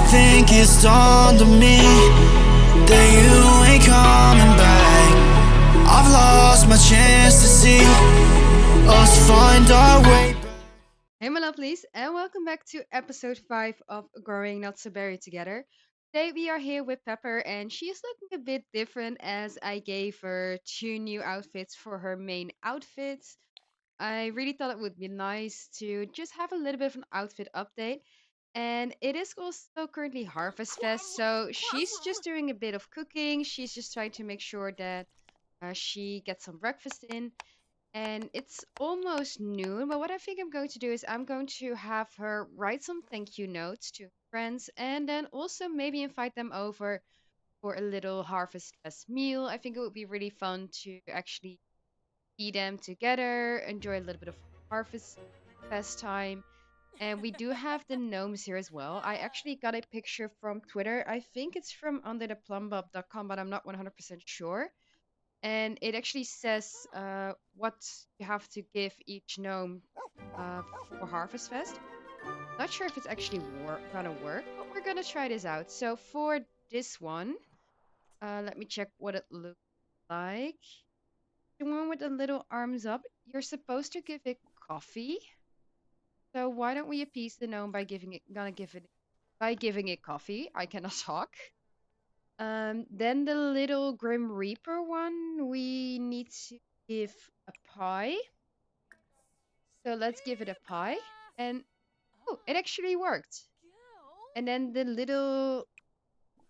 think it's dawned on me that you ain't coming back. I've lost my chance to see us find our way back. Hey, my lovelies, and welcome back to episode 5 of Growing Not So Berry Together. Today we are here with Pepper, and she is looking a bit different as I gave her 2 new outfits for her main outfits. I really thought it would be nice to just have a little bit of an outfit update. And it is also currently Harvestfest, so she's just doing a bit of cooking. She's just trying to make sure that she gets some breakfast in. And it's almost noon, but what I think I'm going to do is I'm going to have her write some thank you notes to friends and then also maybe invite them over for a little Harvest Fest meal. I think it would be really fun to actually eat them together, enjoy a little bit of Harvest Fest time. And we do have the gnomes here as well. I actually got a picture from Twitter. I think it's from undertheplumbub.com, but I'm not 100% sure. And it actually says what you have to give each gnome for Harvest Fest. Not sure if it's actually gonna work, but we're gonna try this out. So for this one, let me check what it looks like. The one with the little arms up, you're supposed to give it coffee. So why don't we appease the gnome by giving it coffee? I cannot talk. Then the little Grim Reaper one, we need to give a pie. So let's give it a pie. And oh, it actually worked. And then the little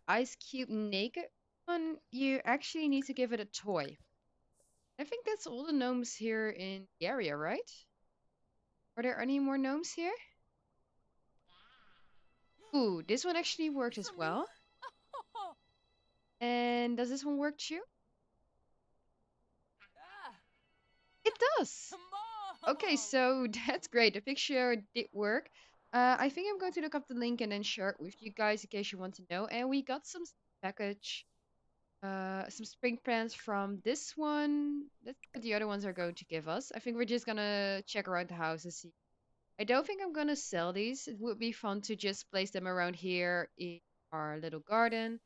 Ice Cube Naked one, you actually need to give it a toy. I think that's all the gnomes here in the area, right? Are there any more gnomes here? Ooh, this one actually worked as well. And does this one work too? It does. Okay, so that's great. The picture did work. I think I'm going to look up the link and then share it with you guys in case you want to know. And we got some package, some spring plants from this one. That's what the other ones are going to give us. I think we're just gonna check around the house and see. I don't think I'm gonna sell these. It would be fun to just place them around here in our little garden.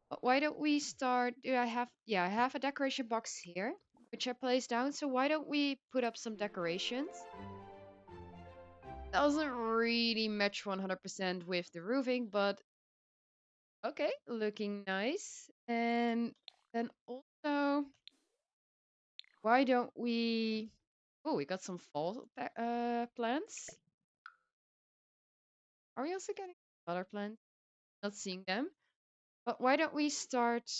But why don't we start? I have a decoration box here, which I placed down. So why don't we put up some decorations? Doesn't really match 100% with the roofing, but okay, looking nice. And then also, why don't we? Oh, we got some fall plants. Are we also getting other plants? Not seeing them. But why don't we start?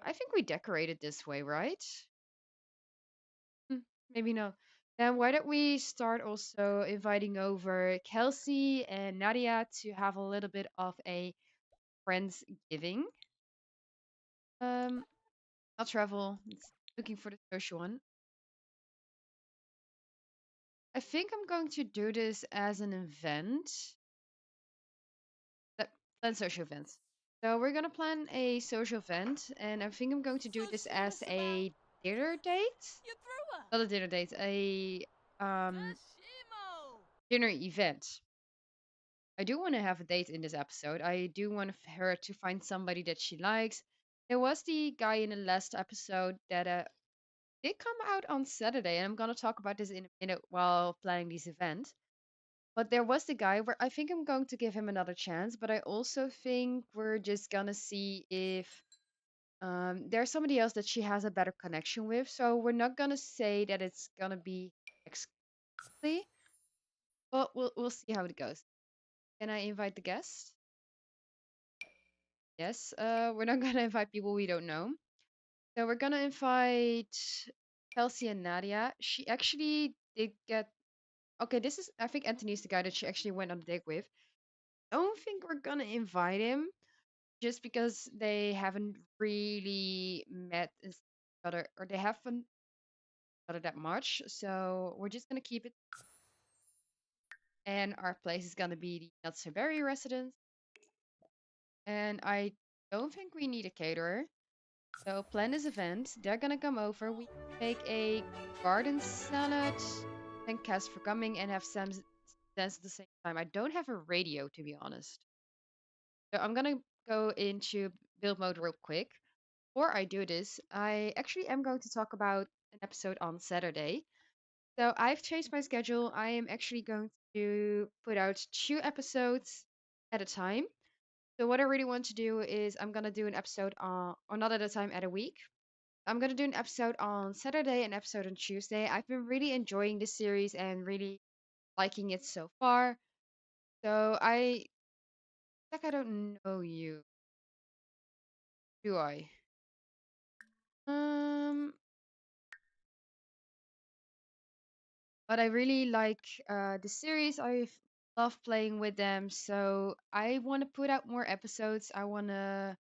I think we decorated this way, right? Hmm, maybe no. Then why don't we start also inviting over Kelsie and Nadia to have a little bit of a Friendsgiving? Um, I'll travel. It's looking for the social one. I think I'm going to do this as an event. Plan social events. So we're gonna plan a social event, and I think I'm going to do this as a dinner date. Not a dinner date, a um dinner event. I do want to have a date in this episode. I do want her to find somebody that she likes. There was the guy in the last episode that did come out on Saturday, and I'm gonna talk about this in a minute while planning these events. But there was the guy where I think I'm going to give him another chance, but I also think we're just gonna see if there's somebody else that she has a better connection with. So we're not gonna say that it's gonna be exclusively, but we'll see how it goes. Can I invite the guest? Yes. We're not gonna invite people we don't know. So we're gonna invite Kelsey and Nadia. She actually did get. Okay, this is. I think Anthony's the guy that she actually went on a date with. I don't think we're gonna invite him just because they haven't really met each other, or they haven't each other that much. So we're just gonna keep it. And our place is gonna be the Not So Berry residence. And I don't think we need a caterer. So plan this event. They're gonna come over. We make a garden salad. Thank Cass for coming and have Sam's dance at the same time. I don't have a radio, to be honest. So I'm gonna go into build mode real quick. Before I do this, I actually am going to talk about an episode on Saturday. So I've changed my schedule. I am actually going to put out 2 episodes at a time. So what I really want to do is I'm gonna do an episode on, or not at a time, at a week. I'm gonna do an episode on Saturday, an episode on Tuesday. I've been really enjoying this series and really liking it so far. So I don't know you, do I? Um, but I really like the series. I love playing with them, so I want to put out more episodes. I want to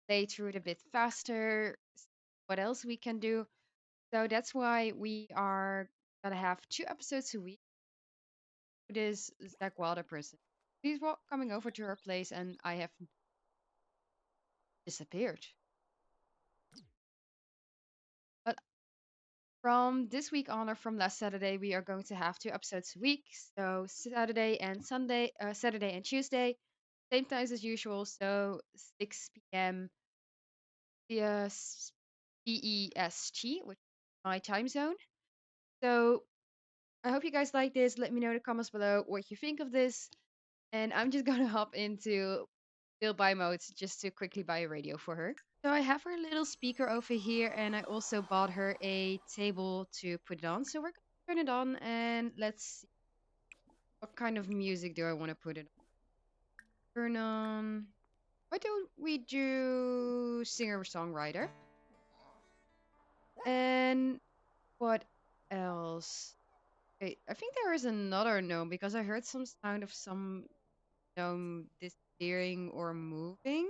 play through it a bit faster. What else we can do? So that's why we are gonna have 2 episodes a week. This Zach Wilder person. He's coming over to our place, and I have disappeared. But from this week on, or from last Saturday, we are going to have 2 episodes a week. So Saturday and Sunday, Saturday and Tuesday, same times as usual. So 6 p.m. via CEST, which is my time zone. So I hope you guys like this. Let me know in the comments below what you think of this. And I'm just gonna hop into build buy modes just to quickly buy a radio for her. So I have her little speaker over here, and I also bought her a table to put it on. So we're gonna turn it on, and let's see what kind of music do I want to put it on. Turn on. Why don't we do singer-songwriter? And what else? Wait, I think there is another gnome because I heard some sound of some gnome disappearing or moving.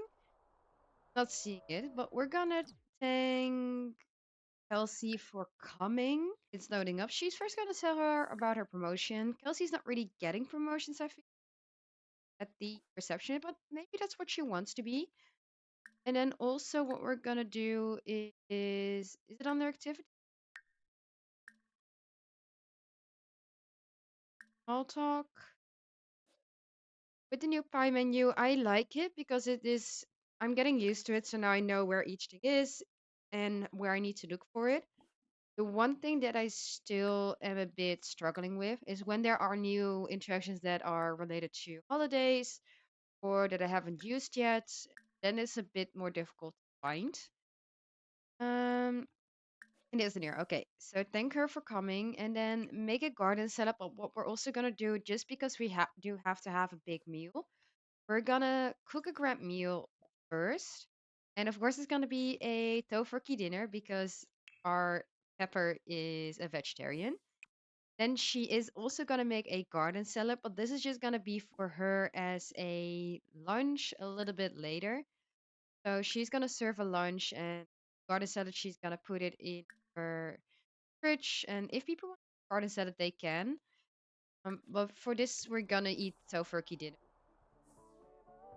Not seeing it, but we're gonna thank Kelsie for coming. It's loading up. She's first gonna tell her about her promotion. Kelsie's not really getting promotions, I think, at the reception, but maybe that's what she wants to be. And then also what we're gonna do is it under activity? Small talk. With the new pie menu, I like it because it is I'm getting used to it, so now I know where each thing is and where I need to look for it. The one thing that I still am a bit struggling with is when there are new interactions that are related to holidays or that I haven't used yet, then it's a bit more difficult to find. Um, it is near. Okay, so thank her for coming, and then make a garden setup. But what we're also gonna do, just because we do have to have a big meal, we're gonna cook a grand meal first, and of course it's gonna be a tofurkey dinner because our Pepper is a vegetarian. Then she is also gonna make a garden salad, but this is just gonna be for her as a lunch a little bit later. So she's gonna serve a lunch and garden salad. She's gonna put it in her fridge, and if people want garden salad, they can. But for this, we're gonna eat tofurkey dinner.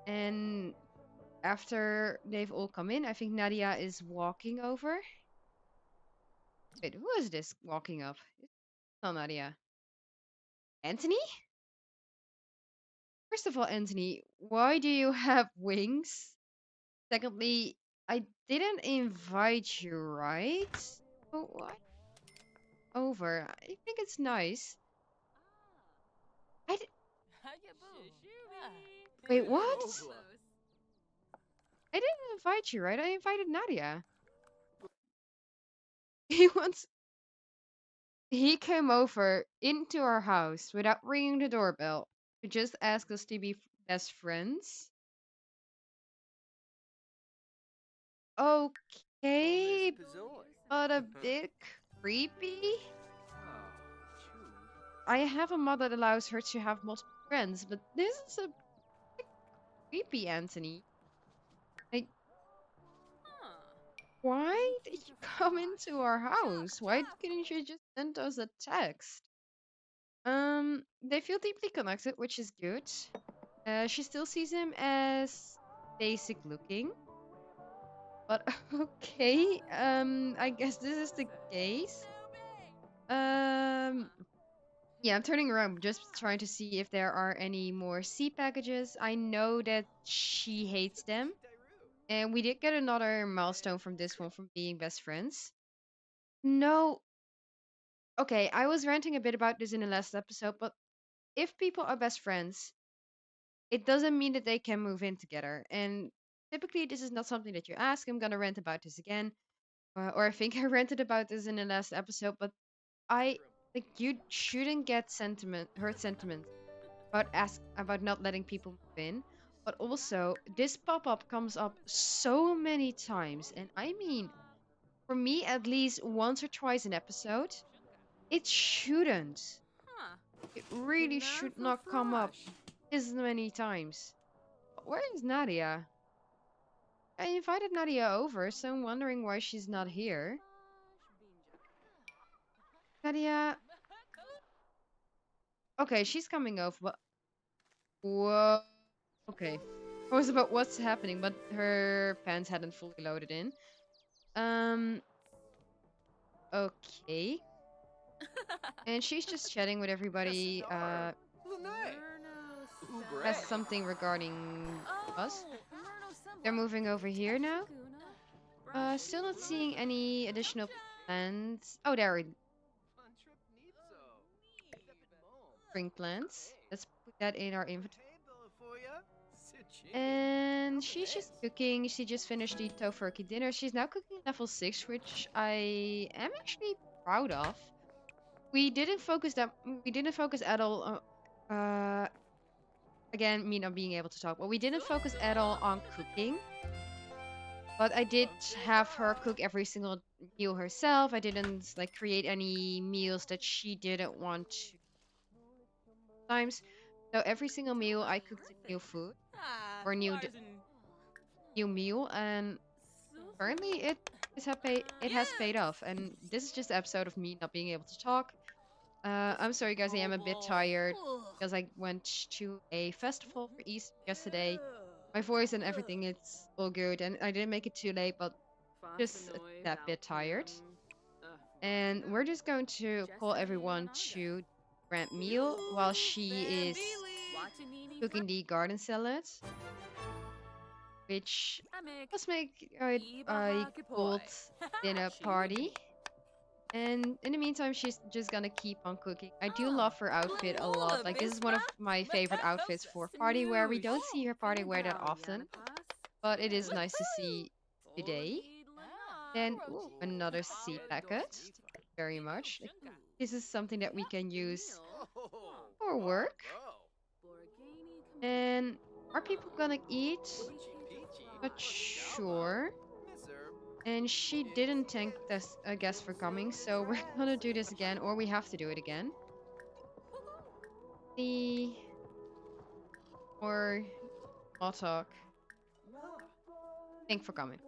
And after they've all come in, I think Nadia is walking over. Wait, who is this walking up? It's not Nadia. Anthony? First of all, Anthony, why do you have wings? Secondly, I didn't invite you, right? Oh, what? Over. I think it's nice. I d- Wait, what? I didn't invite you, right? I invited Nadia. He wants. He came over into our house without ringing the doorbell to just ask us to be best friends. Okay, but a bit creepy. I have a mod that allows her to have multiple friends, but this is a bit creepy, Anthony. Like, why did you come into our house? Why couldn't you just send us a text? They feel deeply connected, which is good. She still sees him as basic looking, but okay. I guess this is the case. Um, Yeah, I'm turning around, just trying to see if there are any more sea packages. I know that she hates them. And we did get another milestone from this one from being best friends. No, okay, I was ranting a bit about this in the last episode, but if people are best friends, it doesn't mean that they can move in together. And typically, this is not something that you ask. I'm gonna rant about this again, or I think I ranted about this in the last episode. But I think you shouldn't get hurt sentiments about not letting people move in. But also, this pop up comes up so many times, and I mean, for me, at least once or twice an episode. It shouldn't. It really should not come up this many times. Where is Nadia? I invited Nadia over, so I'm wondering why she's not here. Nadia. Okay, she's coming over, but. Whoa. Okay. I was about what's happening, but her pants hadn't fully loaded in. Um. Okay. And she's just chatting with everybody. Has something regarding us. They're moving over here now. Still not seeing any additional plants. Oh, there are spring plants. Let's put that in our inventory. And she's just cooking. She just finished the tofurkey dinner. She's now cooking level 6, which I am actually proud of. We didn't focus at all again, me not being able to talk, but we didn't focus at all on cooking. But I did have her cook every single meal herself. I didn't like create any meals that she didn't want to times. So every single meal I cooked a new food or new meal, and apparently it has paid off. And this is just an episode of me not being able to talk. I'm sorry guys, I am a bit tired because I went to a festival for Easter yesterday. My voice and everything, it's all good, and I didn't make it too late, but just that bit tired. And we're just going to call everyone to grant meal while she is cooking the garden salad, which let's make a cold dinner party. And in the meantime, she's just gonna keep on cooking. I do love her outfit a lot. Like, this is one of my favorite outfits for party wear. We don't see her party wear that often, but it is nice to see today. Then, ooh, another seed packet. Thank you very much. Like, this is something that we can use for work. And are people gonna eat? Not sure. And she didn't thank this guest for coming, so we're gonna do this again, or we have to do it again. The or small talk. Thank for coming.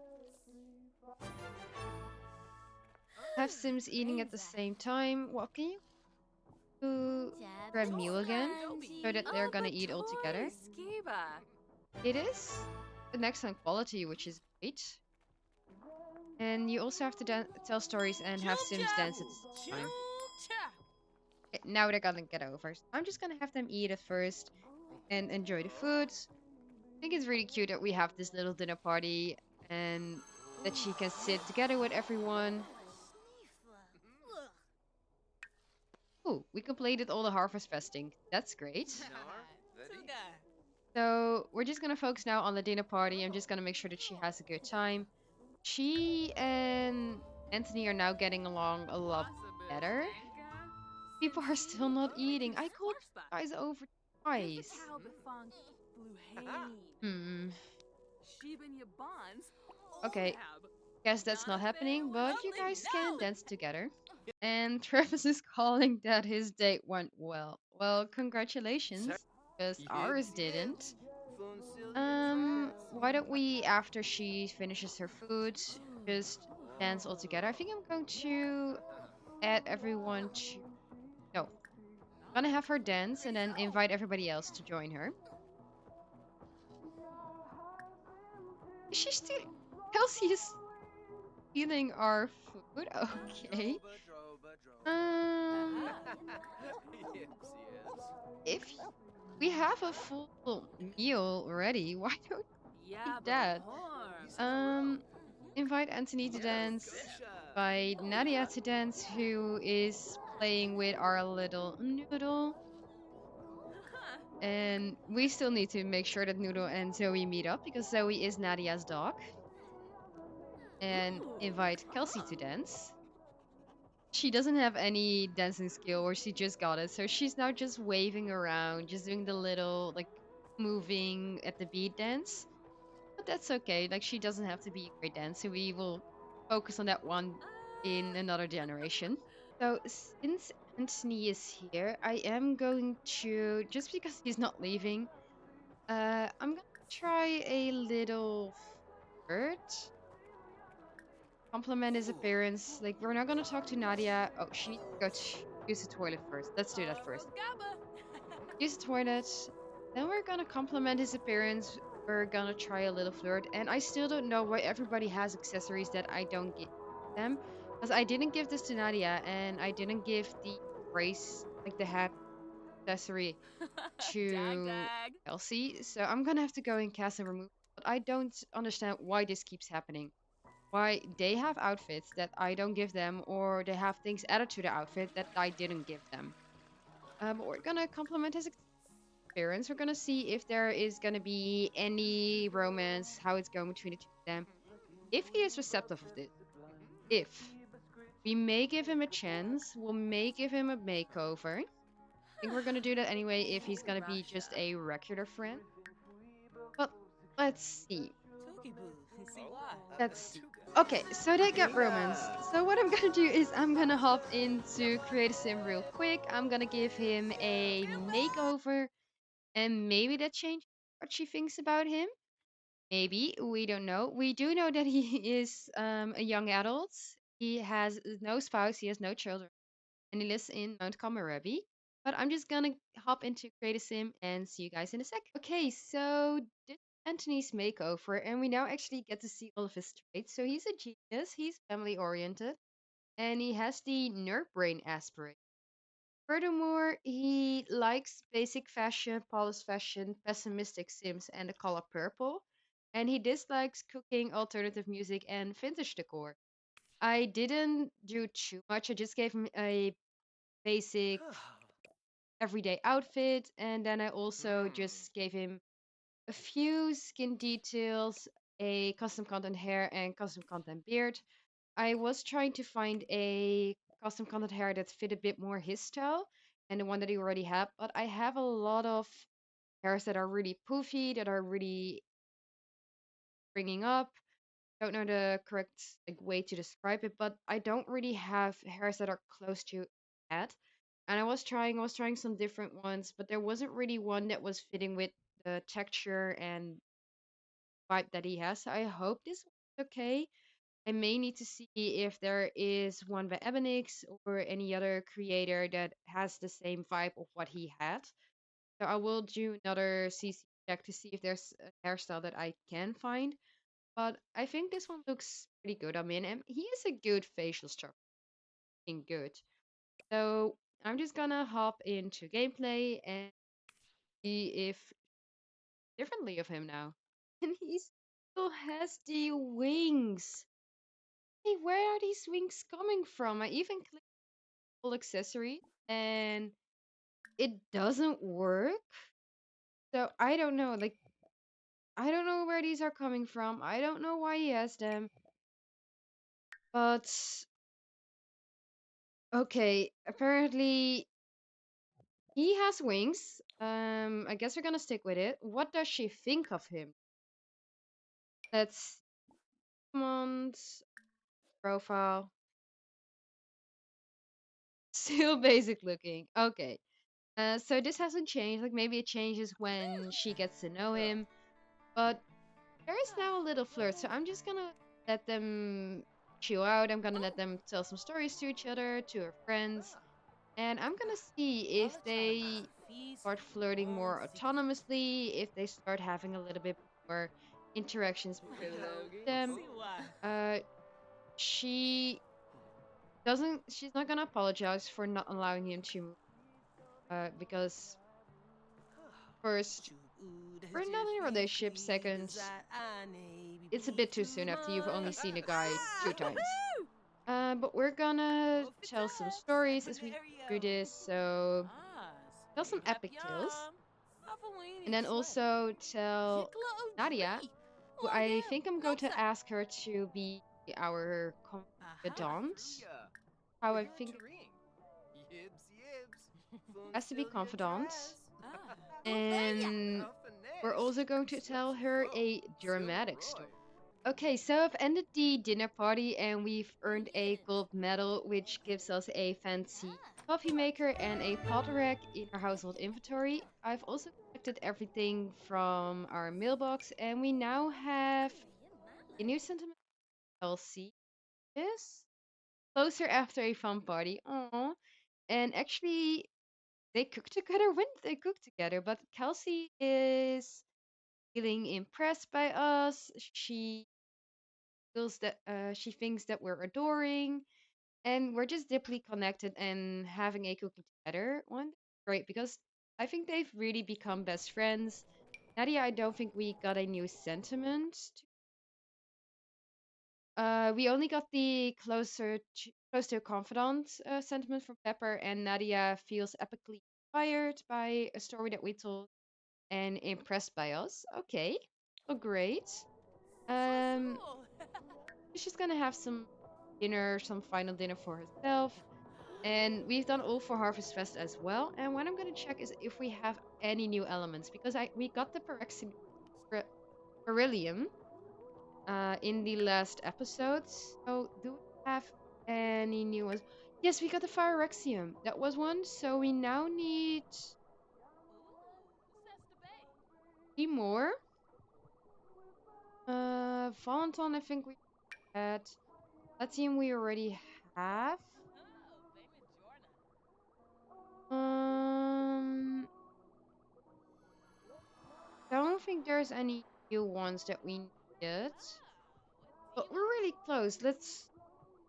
Have Sims eating at the same time. Well, can you grab meal again so that they're gonna eat all together? It is an excellent quality, which is great. And you also have to tell stories and have Sims dance at the same time. Okay, now they're gonna get over. So I'm just gonna have them eat at first and enjoy the food. I think it's really cute that we have this little dinner party and that she can sit together with everyone. Oh, we completed all the harvest festing. That's great. So we're just gonna focus now on the dinner party. I'm just gonna make sure that she has a good time. She and Anthony are now getting along a lot better. People are still not eating. I called you guys over twice. Hmm. Okay, guess that's not happening, but you guys can dance together. And Travis is calling that his date went well. Well, congratulations, because ours didn't. Why don't we, after she finishes her food, just dance all together? I think I'm going to add everyone to. No, I'm gonna have her dance and then invite everybody else to join her. Is she still. Kelsie is stealing our food? Okay. Um. If we have a full meal already, why don't we eat that? Um, invite Anthony to dance. Invite Nadia to dance, who is playing with our little noodle. And we still need to make sure that Noodle and Zoe meet up because Zoe is Nadia's dog. And invite Kelsie to dance. She doesn't have any dancing skill, or she just got it. So she's now just waving around, just doing the little, like, moving at the beat dance. But that's okay. Like, she doesn't have to be a great dancer. We will focus on that one in another generation. So, since Anthony is here, I am going to, just because he's not leaving, I'm gonna try a little flirt. Compliment his appearance. Like, we're not gonna talk to Nadia. Oh, she needs to go use the toilet first. Let's do that first. Use the toilet. Then we're gonna compliment his appearance. We're gonna try a little flirt. And I still don't know why everybody has accessories that I don't give them. Because I didn't give this to Nadia, and I didn't give the brace, like the hat accessory, to Kelsie. So I'm gonna have to go and cast and remove. But I don't understand why this keeps happening. Why they have outfits that I don't give them, or they have things added to the outfit that I didn't give them. But we're gonna compliment his experience. We're gonna see if there is gonna be any romance, how it's going between the two of them. If he is receptive of this, if we may give him a chance, we may give him a makeover. I think we're gonna do that anyway if he's gonna be just a regular friend. But let's see. Let's see. Okay, so they got romance. So what I'm gonna do is I'm gonna hop into Create a Sim real quick. I'm gonna give him a makeover, and maybe that changes what she thinks about him. Maybe we don't know. We do know that he is a young adult. He has no spouse. He has no children, and he lives in Mount Kamarabi. But I'm just gonna hop into Create a Sim and see you guys in a sec. Okay, so this is Anthony's makeover, and we now actually get to see all of his traits. So he's a genius, he's family oriented, and he has the nerd brain aspirate. Furthermore, he likes basic fashion, polished fashion, pessimistic Sims, and the color purple. And he dislikes cooking, alternative music, and vintage decor. I didn't do too much. I just gave him a basic everyday outfit, and then I also just gave him a few skin details, a custom content hair, and custom content beard. I was trying to find a custom content hair that fit a bit more his style and the one that he already had, but I have a lot of hairs that are really poofy, that are really bringing up. Don't know the correct, like, way to describe it, but I don't really have hairs that are close to that. And I was trying some different ones, but there wasn't really one that was fitting with the texture and vibe that he has. So I hope this was okay. I may need to see if there is one by Ebonix or any other creator that has the same vibe of what he had. So I will do another CC check to see if there's a hairstyle that I can find. But I think this one looks pretty good. I mean, and he has a good facial structure. Good. So I'm just gonna hop into gameplay and see if differently of him now. And he still has the wings. Hey, where are these wings coming from? I even clicked full accessory and it doesn't work. So I don't know. Like, I don't know where these are coming from. I don't know why he has them. But okay, apparently he has wings. I guess we're gonna stick with it. What does she think of him? Let's come on, profile. Still basic looking. Okay. So this hasn't changed. Like, maybe it changes when she gets to know him. But there is now a little flirt, so I'm just gonna let them chill out. I'm gonna let them tell some stories to each other, to her friends, and I'm gonna see if they start flirting more autonomously, if they start having a little bit more interactions between them. Uh, she she's not gonna apologize for not allowing him to move. Because first, we're not in a relationship. Second, it's a bit too soon after you've only seen a guy 2 times. But we're gonna tell some stories as we go through this. So tell some epic tales, and then also tell Nadia, who I think I'm going to ask her to be our confidant. How I think it has to be confidant. And we're also going to tell her a dramatic story. Okay, so I've ended the dinner party and we've earned a gold medal, which gives us a fancy coffee maker and a pot rack in our household inventory. I've also collected everything from our mailbox, and we now have a new sentiment. Elsie is closer after a fun party. Aww. And actually, they cook together when they cook together, but Kelsey is feeling impressed by us. She thinks that we're adoring, and we're just deeply connected and having a cooking together one great because I think they've really become best friends. Nadia, I don't think we got a new sentiment. We only got the close to confidant sentiment from Pepper, and Nadia feels epically inspired by a story that we told and impressed by us. Okay, oh great. Um, she's gonna have some dinner, some final dinner for herself. And we've done all for Harvestfest as well. And what I'm gonna check is if we have any new elements because we got the beryllium in the last episodes. So do we have any new ones? Yes, we got the Phyrexium. That was one. So we now need 3 more. Valenton, I think we had. Platinum we already have. Um, I don't think there's any new ones that we needed. But we're really close. Let's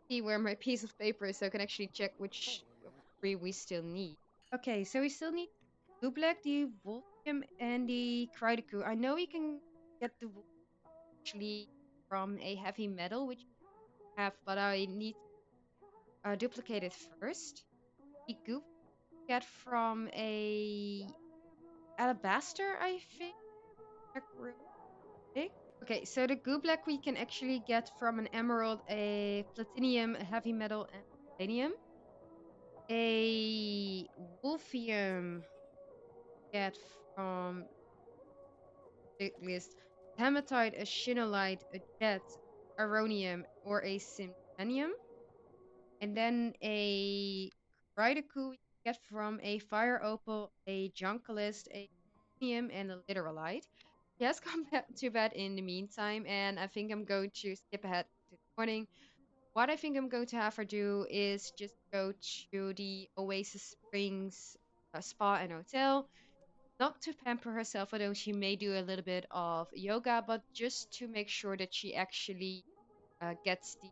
see where my piece of paper is so I can actually check which of 3 we still need. Okay, so we still need Gublek, the Wolfram, and the Kreideku. I know we can get the Wolf actually from a heavy metal, which I have, but I need duplicate it first. The Goop get from a alabaster, I think. Check real quick. Okay, so the Gublek we can actually get from an emerald, a platinum, a heavy metal, and titanium. A wolfium get from the list hematite, a shinolite, a jet, aronium, or a simtanium. And then a Raidaku we get from a fire opal, a junkalist, a titanium, and a literalite. He has come back to bed in the meantime, and I think I'm going to skip ahead to the morning. What I think I'm going to have her do is just go to the Oasis Springs spa and hotel. Not to pamper herself, although she may do a little bit of yoga, but just to make sure that she actually gets the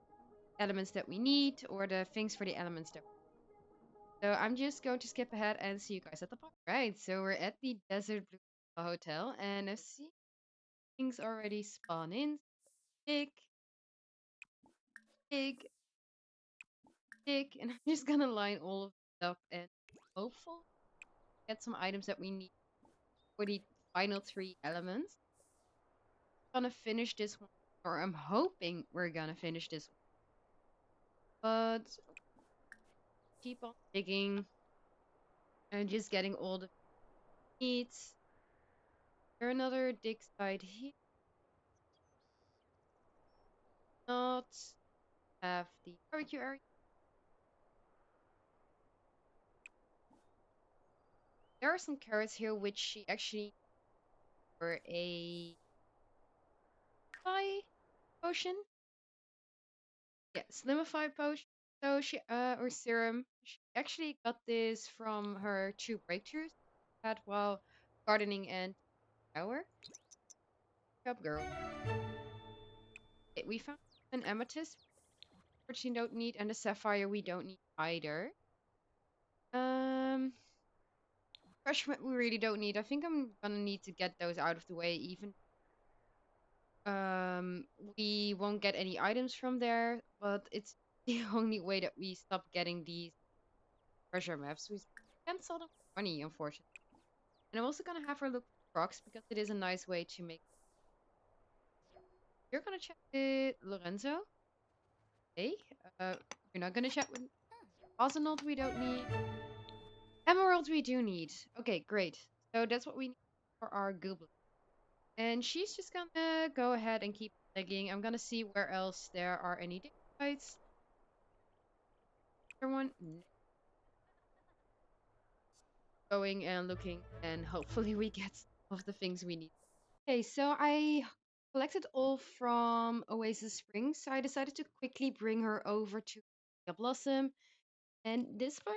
elements that we need or the things for the elements that. So I'm just going to skip ahead and see you guys at the park. Right, so we're at the Desert Blue Hotel, and I see things already spawn in. Big, big, big, and I'm just gonna line all of it up and hopeful get some items that we need for the final 3 elements. Gonna finish this one, or I'm hoping we're gonna finish this one, but keep on digging and just getting all the needs. There another dig site here. Not have the barbecue area. There are some carrots here which she actually for a pie potion. Yeah, Slimify potion. So she or serum. She actually got this from her 2 breakthroughs had while gardening and shower. Good job, girl. Okay, we found an amethyst, which we don't need, and a sapphire we don't need either. Um, pressure map we really don't need. I think I'm gonna need to get those out of the way. Even um, we won't get any items from there, but it's the only way that we stop getting these treasure maps. We can't sell them for money, unfortunately. And I'm also gonna have her look for rocks because it is a nice way to make. You're gonna chat with Lorenzo. Hey, you're not gonna chat with Ozanald. We don't need. Emerald we do need. Okay, great. So that's what we need for our goblin. And she's just gonna go ahead and keep digging. I'm gonna see where else there are any dig sites. There one going and looking, and hopefully we get some of the things we need. Okay, so I collected all from Oasis Springs, so I decided to quickly bring her over to Blossom. And this part,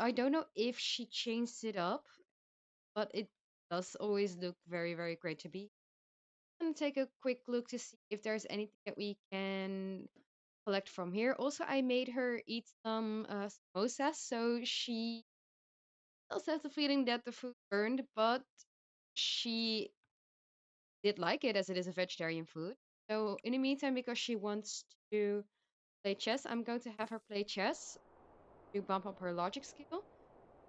I don't know if she changed it up, but it does always look very, very great to be. I'm gonna take a quick look to see if there's anything that we can collect from here. Also, I made her eat some samosas, so she still has the feeling that the food burned, but she did like it as it is a vegetarian food. So in the meantime, because she wants to play chess, I'm going to have her play chess to bump up her logic skill.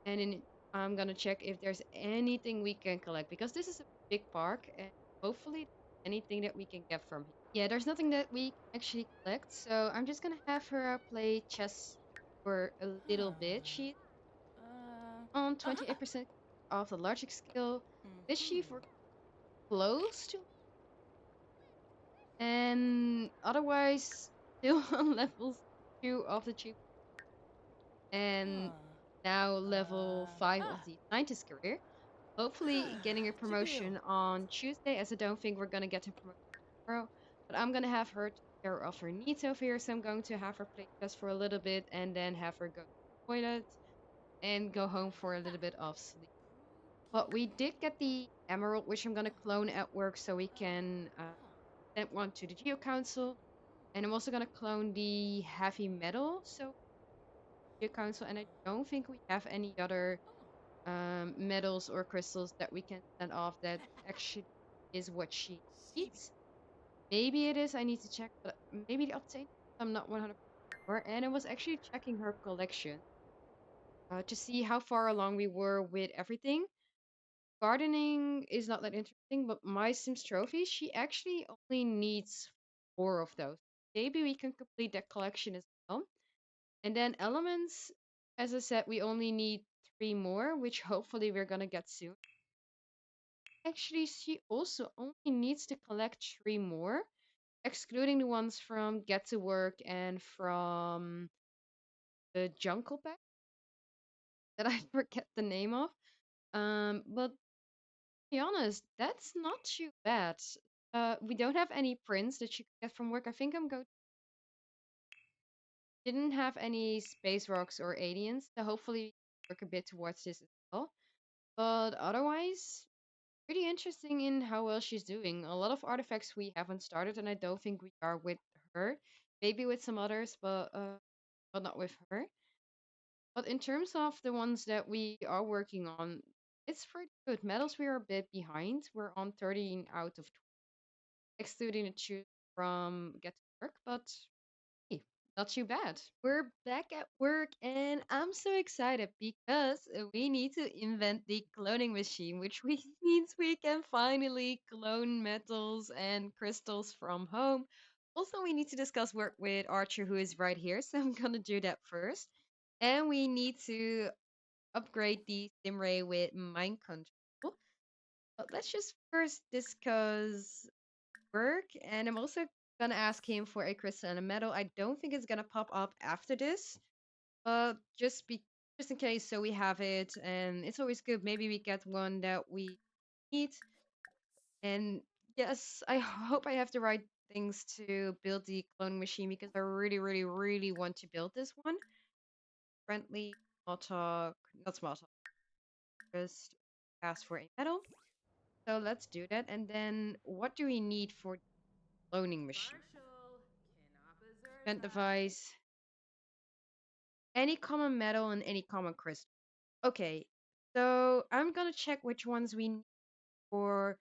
And then I'm gonna check if there's anything we can collect because this is a big park and hopefully anything that we can get from here. Yeah, there's nothing that we can actually collect, so I'm just gonna have her play chess for a little bit. She's on 28% of the logic skill. Mischief we're close to, and otherwise still on levels 2 of the chief and now level 5 of the scientist career. Hopefully getting a promotion on Tuesday, as I don't think we're gonna get a promotion tomorrow. But I'm gonna have her take care of her needs over here, so I'm going to have her play chess for a little bit and then have her go to the toilet and go home for a little bit of sleep. But we did get the emerald, which I'm gonna clone at work so we can send one to the Geo Council. And I'm also gonna clone the heavy metal, so Geo Council. And I don't think we have any other metals or crystals that we can send off that actually is what she needs. Maybe it is, I need to check, but maybe the obtain. I'm not 100% sure. And I was actually checking her collection to see how far along we were with everything. Gardening is not that interesting, but my Sims trophies, she actually only needs 4 of those. Maybe we can complete that collection as well. And then elements, as I said, we only need 3 more, which hopefully we're gonna get soon. Actually, she also only needs to collect 3 more, excluding the ones from Get to Work and from the Jungle Pack that I forget the name of. But to be honest, that's not too bad. We don't have any prints that you can get from work. I think I'm going. Didn't have any space rocks or aliens, so hopefully work a bit towards this as well. But otherwise, pretty interesting in how well she's doing. A lot of artifacts we haven't started, and I don't think we are with her. Maybe with some others, but not with her. But in terms of the ones that we are working on, it's pretty good. Metals we are a bit behind. We're on 13 out of 20, excluding the two from Get to Work, but hey, not too bad. We're back at work and I'm so excited because we need to invent the cloning machine, which means we can finally clone metals and crystals from home. Also, we need to discuss work with Archer, who is right here, so I'm gonna do that first. And we need to upgrade the Stingray with mind control. But let's just first discuss work, and I'm also gonna ask him for a crystal and a metal. I don't think it's gonna pop up after this, but just in case, so we have it, and it's always good. Maybe we get one that we need. And yes, I hope I have the right things to build the clone machine because I really, really, really want to build this one. Friendly, small talk, not small talk, just ask for a metal. So let's do that. And then what do we need for the cloning machine? Vent device, any common metal and any common crystal. Okay, So I'm gonna check which ones we need for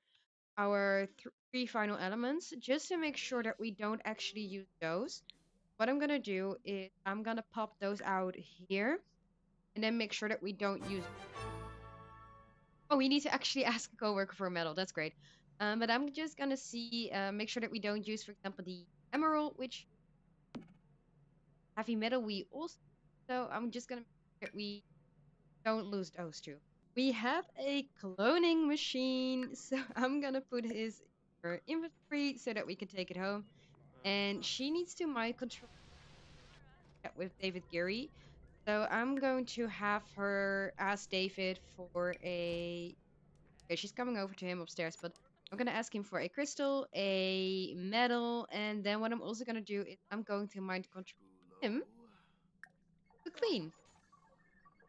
our three final elements, just to make sure that we don't actually use those. What I'm gonna do is I'm gonna pop those out here, and then make sure that we don't use. Oh, we need to actually ask a coworker for a medal. That's great. But I'm just gonna see, make sure that we don't use, for example, the emerald, which heavy metal we also. So I'm just gonna make sure that we don't lose those two. We have a cloning machine, so I'm gonna put his in her inventory so that we can take it home. And she needs to mind control that with David Geary. So I'm going to have her ask David for a. Okay, she's coming over to him upstairs, but I'm gonna ask him for a crystal, a metal, and then what I'm also gonna do is I'm going to mind control him to clean.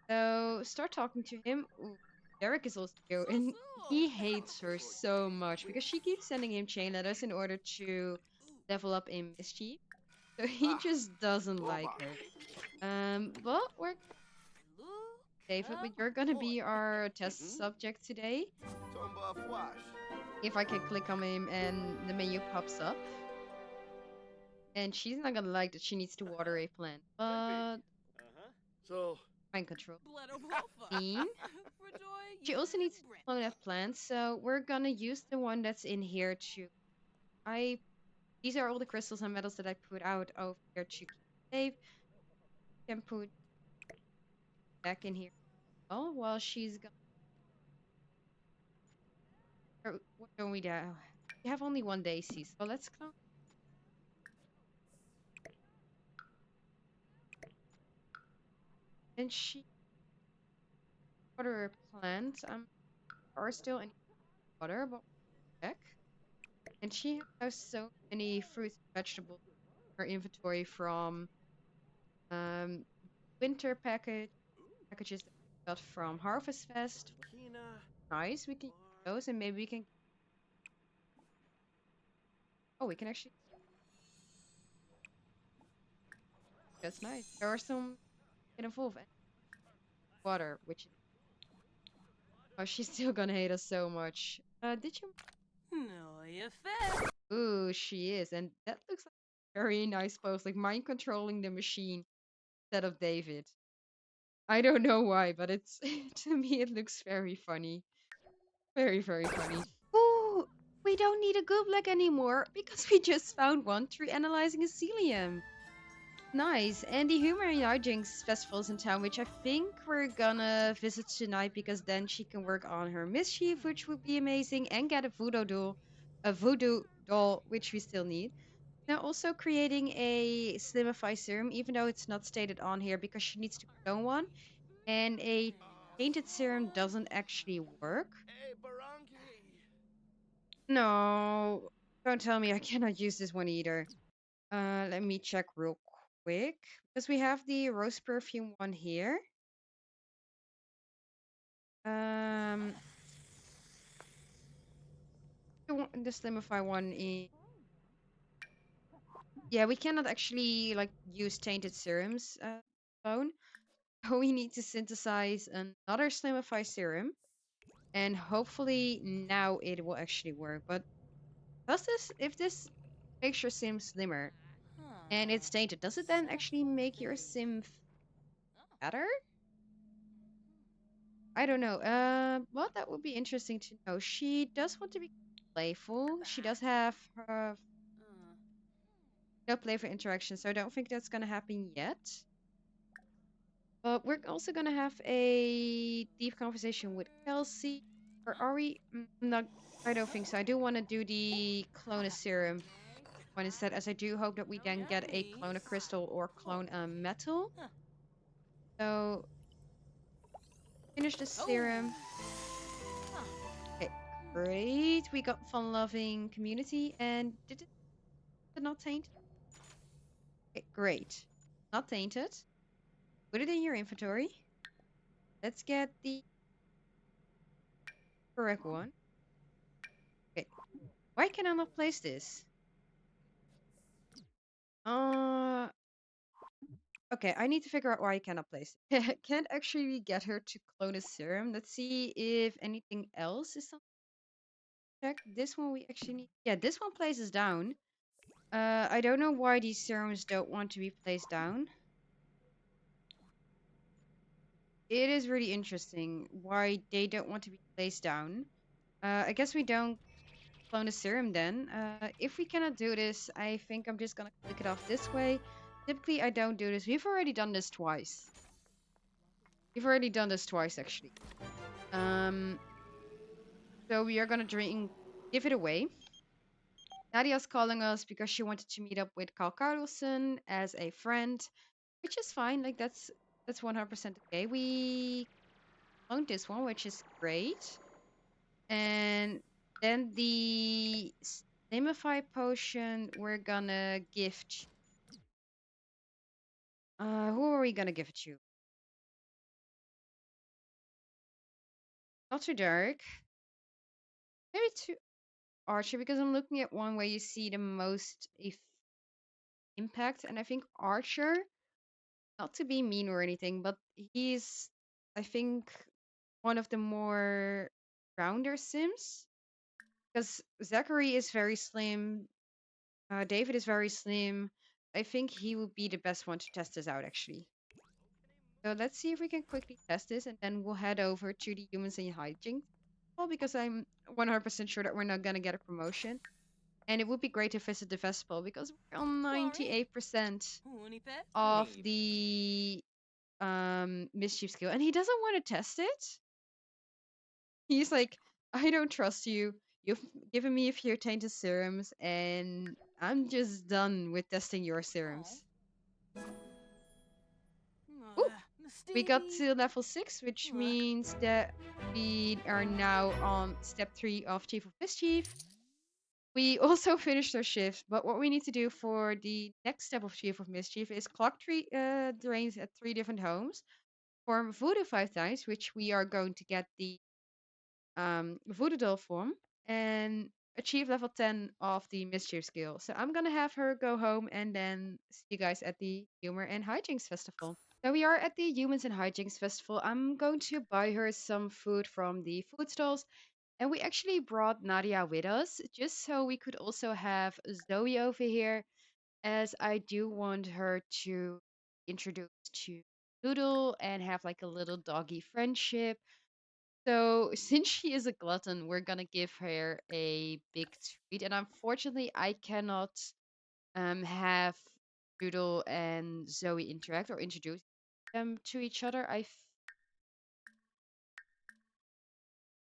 So start talking to him. Ooh, Derek is also here, and he hates her so much because she keeps sending him chain letters in order to level up in mischief. So he just doesn't like her. But we're David, but you're gonna be our test subject today. If I can click on him and the menu pops up, and she's not gonna like that she needs to water a plant, but So, mind control. Clean. She also needs to clone that plant, so we're gonna use the one that's in here to. I These are all the crystals and metals that I put out over here to keep safe. Can put back in here. Oh, while she's gonna. What don't we do? We have only one daisy, so let's clone. And she water a plant. Are still any water, but check. And she has so many fruits and vegetables in her inventory from um winter packages that we got from Harvestfest. Kina, Nice, we can use those, and maybe we can. Oh, we can actually. That's nice. There are some get involved and water, which is. Oh, she's still gonna hate us so much. Did you? No, you fit. Ooh, she is, and that looks like a very nice post, like mind controlling the machine instead of David. I don't know why, but it's to me it looks very funny. Very, very funny. Ooh, we don't need a goobleg anymore because we just found one through analyzing a celium. Nice. And the Humor and Hijinks Festival is in town, which I think we're gonna visit tonight because then she can work on her mischief, which would be amazing, and get a voodoo doll, which we still need. Now also creating a Slimify serum, even though it's not stated on here because she needs to clone one, and a tainted serum doesn't actually work. hey, Barangi. No, don't tell me I cannot use this one either. Let me check real quick because we have the rose perfume one here. Um, the Slimify one in. Yeah, we cannot actually like use tainted serums alone. So we need to synthesize another Slimify serum, and hopefully now it will actually work. But does this, if this makes your sim slimmer and it's tainted, does it then actually make your sim better? I don't know. Well, that would be interesting to know. She does want to be playful. She does have no playful interaction, so I don't think that's gonna happen yet. But we're also gonna have a deep conversation with Kelsie. Or are we? Not. I don't think so. I do want to do the Clona serum one instead, as I do hope that we then get a Clona crystal or clone metal. So finish the serum. Okay, great. We got fun-loving community, and did it not taint? Okay, great. Not tainted. Put it in your inventory. Let's get the correct one. Okay. Why can I not place this? Uh, Okay, I need to figure out why I cannot place it. Can't actually get her to clone a serum. Let's see if anything else is something. Check this one. We actually need. Yeah, this one places down. I don't know why these serums don't want to be placed down. It is really interesting why they don't want to be placed down. I guess we don't clone a serum then. If we cannot do this, I think I'm just gonna click it off this way. Typically, I don't do this. We've already done this twice. We've already done this twice, actually. Um, so we are gonna give it away. Nadia's calling us because she wanted to meet up with Carl Carlson as a friend, which is fine. Like that's 100% okay. We cloned this one, which is great. And then the Slimify potion we're gonna gift. Who are we gonna give it to? Not too dark. Maybe to Archer because I'm looking at one where you see the most impact, and I think Archer. Not to be mean or anything, but he's, I think, one of the more rounder Sims. Because Zachary is very slim, David is very slim. I think he would be the best one to test this out, actually. So let's see if we can quickly test this, and then we'll head over to the Humans and Hijinks. Well, because I'm 100% sure that we're not gonna get a promotion. And it would be great to visit the festival because we're on 98% of the mischief skill, and he doesn't want to test it. He's like, I don't trust you. You've given me a few tainted serums, and I'm just done with testing your serums. Ooh, we got to level 6, which means that we are now on step 3 of Chief of Mischief. We also finished our shift, but what we need to do for the next step of Chief of Mischief is clock 3 drains at 3 different homes, form voodoo 5 times, which we are going to get the voodoo doll form, and achieve level 10 of the mischief skill. So I'm gonna have her go home and then see you guys at the Humor and Hijinks Festival. So we are at the Humans and Hijinks Festival. I'm going to buy her some food from the food stalls. And we actually brought Nadia with us just so we could also have Zoe over here, as I do want her to introduce to Doodle and have like a little doggy friendship. So, since she is a glutton, we're gonna give her a big treat. And unfortunately, I cannot have Doodle and Zoe interact or introduce them to each other.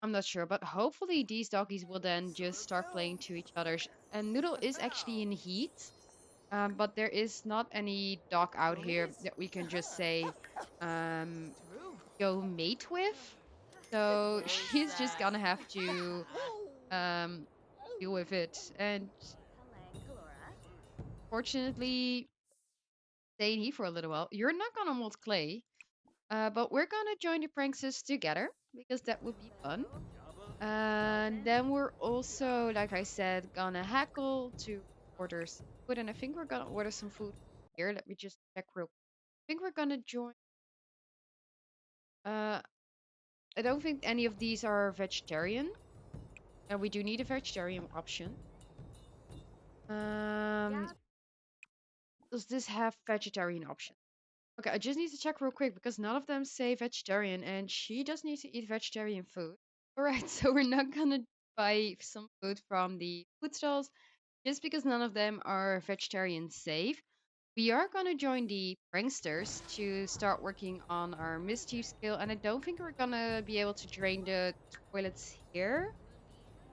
I'm not sure, but hopefully these doggies will then just start playing to each other. And Noodle is actually in heat, but there is not any dog out here that we can just say um, go mate with. So she's just gonna have to um, deal with it. And fortunately, stay in here for a little while. You're not gonna mold clay, but we're gonna join the pranksters together because that would be fun. And then we're also, like I said, gonna hackle to order some food, and I think we're gonna order some food here. Let me just check real. I think we're gonna join. Uh, I don't think any of these are vegetarian, and we do need a vegetarian option. Does this have vegetarian option? Okay, I just need to check real quick because none of them say vegetarian, and she does need to eat vegetarian food. Alright, so we're not gonna buy some food from the food stalls just because none of them are vegetarian safe. We are gonna join the pranksters to start working on our mischief skill, and I don't think we're gonna be able to drain the toilets here,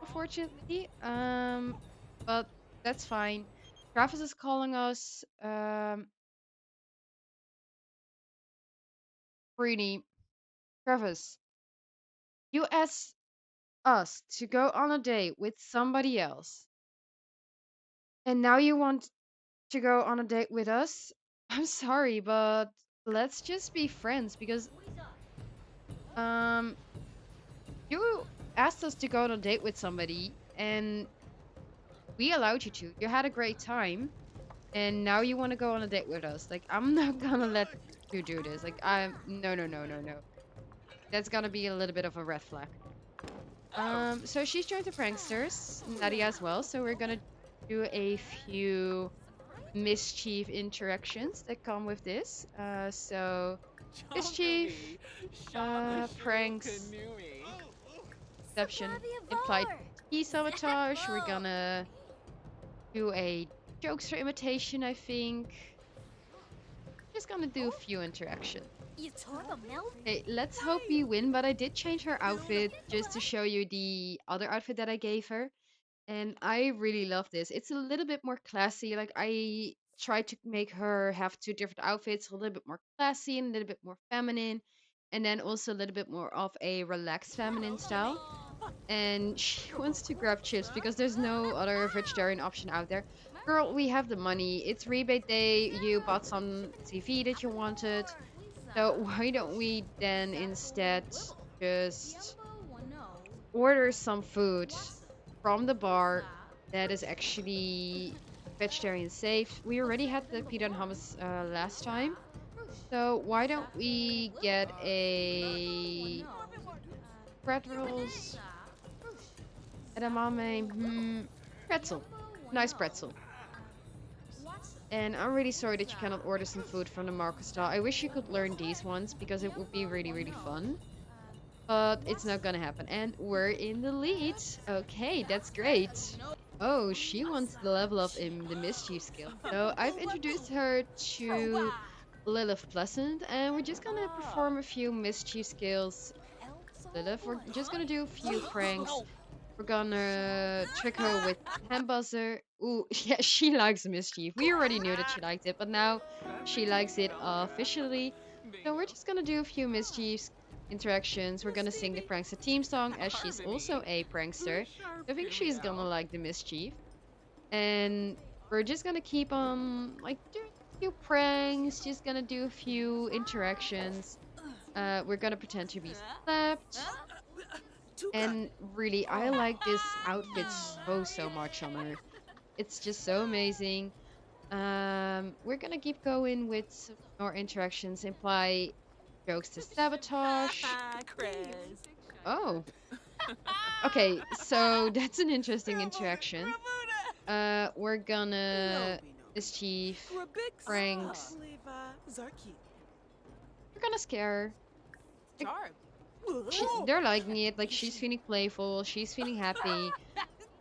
unfortunately. But that's fine. Travis is calling us. Greeny, Travis, you asked us to go on a date with somebody else, and now you want to go on a date with us? I'm sorry, but let's just be friends because um you asked us to go on a date with somebody and we allowed you to. You had a great time. and now you want to go on a date with us. Like, I'm not gonna let you do this. Like, I'm no, no, no, no, no. That's gonna be a little bit of a red flag. So she's joined the pranksters, Nadia as well. So we're gonna do a few mischief interactions that come with this. So mischief, pranks, deception, implied key sabotage. We're gonna do a jokester imitation, I think. Just gonna do a few interactions. Okay, let's hope we win, but I did change her outfit just to show you the other outfit that I gave her. And I really love this. It's a little bit more classy. Like, I tried to make her have two different outfits, a little bit more classy and a little bit more feminine, and then also a little bit more of a relaxed feminine style. And she wants to grab chips because there's no other vegetarian option out there. Girl, we have the money. It's rebate day. You bought some TV that you wanted. So why don't we then instead just order some food from the bar that is actually vegetarian safe? We already had the pita and hummus last time. So why don't we get a bread rolls, edamame, pretzel, nice pretzel. And I'm really sorry that you cannot order some food from the market stall. I wish you could learn these ones because it would be really, really fun. But it's not gonna happen. And we're in the lead. Okay, that's great. Oh, she wants the level up in the mischief skill. So I've introduced her to Lilith Pleasant, and we're just gonna perform a few mischief skills. Lilith, we're just gonna do a few pranks. We're gonna trick her with hand buzzer. Ooh, yeah, she likes mischief. We already knew that she liked it, but now she likes it officially. So we're just gonna do a few mischief interactions. We're gonna sing the prankster theme song as she's also a prankster. I think she's gonna like the mischief. And we're just gonna keep on like doing a few pranks, just gonna do a few interactions. We're gonna pretend to be slapped. And really, I like this outfit so much on her. It's just so amazing. We're gonna keep going with some more interactions. Imply jokes to sabotage. Chris. Oh, okay. So that's an interesting interaction. We're gonna mischief, pranks. We're gonna scare her. Like, they're liking it. Like, she's feeling playful. She's feeling happy.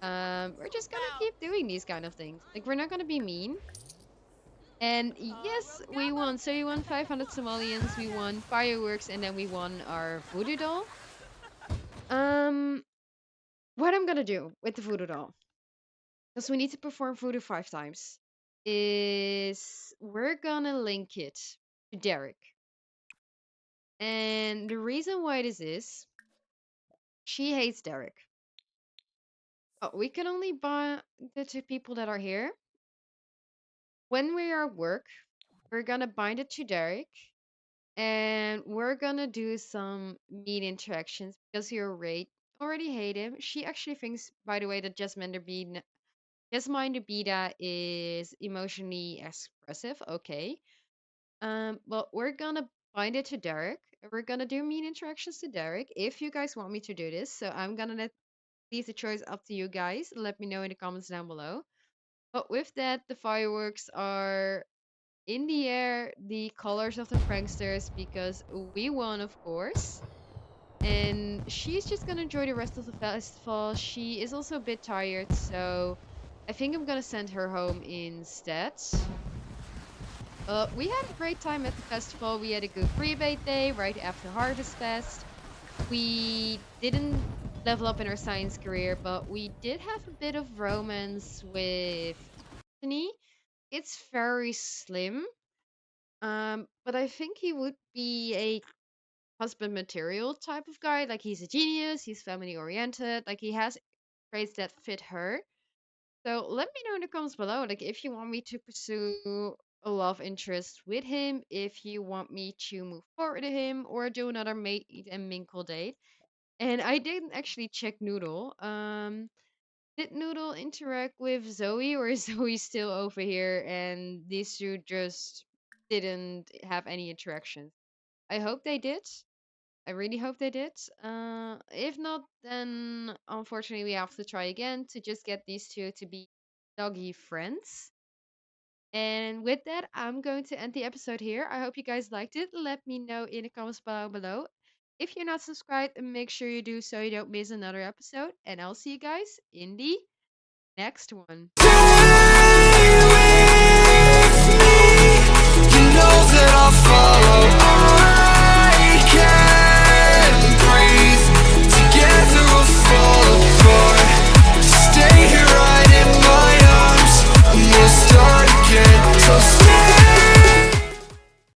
We're just gonna keep doing these kind of things. Like, we're not gonna be mean. And yes, we won. So we won 500 Somalians, we won fireworks, and then we won our voodoo doll. Um, what I'm gonna do with the voodoo doll, because we need to perform voodoo 5 times, is we're gonna link it to Derek. And the reason why this is, she hates Derek. Oh, we can only buy the two people that are here. When we are at work, we're gonna bind it to Derek, and we're gonna do some mean interactions because you already hate him. She actually thinks, by the way, that Jasmine the Beta is emotionally expressive. Okay. Well, we're gonna bind it to Derek. We're gonna do mean interactions to Derek if you guys want me to do this. So I'm gonna leave the choice up to you guys. Let me know in the comments down below. But with that, the fireworks are in the air, the colors of the pranksters, because we won, of course. And she's just gonna enjoy the rest of the festival. She is also a bit tired, so I think I'm gonna send her home instead. We had a great time at the festival. We had a good rebate day right after Harvestfest. We didn't level up in our science career, but we did have a bit of romance with Tiffany. It's very slim. But I think he would be a husband material type of guy. Like, he's a genius, he's family oriented, like he has traits that fit her. So let me know in the comments below, like, if you want me to pursue a love interest with him, if you want me to move forward to him, or do another mate and minkle date. And I didn't actually check Noodle. Did Noodle interact with Zoe, or is Zoe still over here and these two just didn't have any interactions? I hope they did. I really hope they did. If not, then unfortunately we have to try again to just get these two to be doggy friends. And with that, I'm going to end the episode here. I hope you guys liked it. Let me know in the comments below. If you're not subscribed, make sure you do so you don't miss another episode. And I'll see you guys in the next one.